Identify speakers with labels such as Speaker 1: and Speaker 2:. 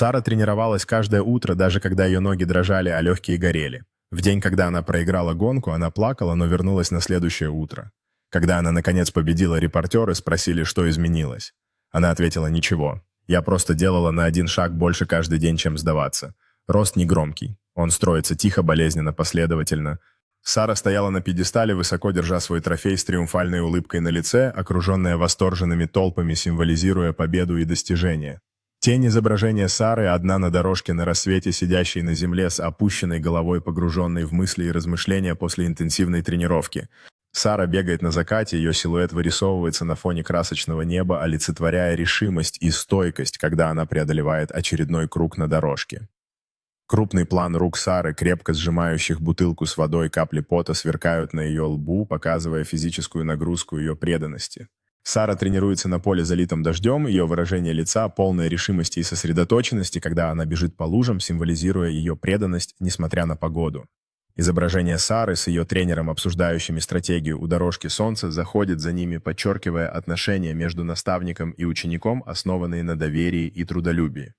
Speaker 1: Сара тренировалась каждое утро, даже когда ее ноги дрожали, а легкие горели. В день, когда она проиграла гонку, она плакала, но вернулась на следующее утро. Когда она, наконец, победила, репортеры спросили, что изменилось. Она ответила: «Ничего. Я просто делала на один шаг больше каждый день, чем сдаваться. Рост негромкий. Он строится тихо, болезненно, последовательно». Сара стояла на пьедестале, высоко держа свой трофей с триумфальной улыбкой на лице, окруженная восторженными толпами, символизируя победу и достижение. Тень изображения Сары, одна на дорожке на рассвете, сидящей на земле с опущенной головой, погруженной в мысли и размышления после интенсивной тренировки. Сара бегает на закате, ее силуэт вырисовывается на фоне красочного неба, олицетворяя решимость и стойкость, когда она преодолевает очередной круг на дорожке. Крупный план рук Сары, крепко сжимающих бутылку с водой, капли пота сверкают на ее лбу, показывая физическую нагрузку ее преданности. Сара тренируется на поле, залитом дождем, ее выражение лица полное решимости и сосредоточенности, когда она бежит по лужам, символизируя ее преданность, несмотря на погоду. Изображение Сары с ее тренером, обсуждающими стратегию у дорожки солнца, заходит за ними, подчеркивая отношения между наставником и учеником, основанные на доверии и трудолюбии.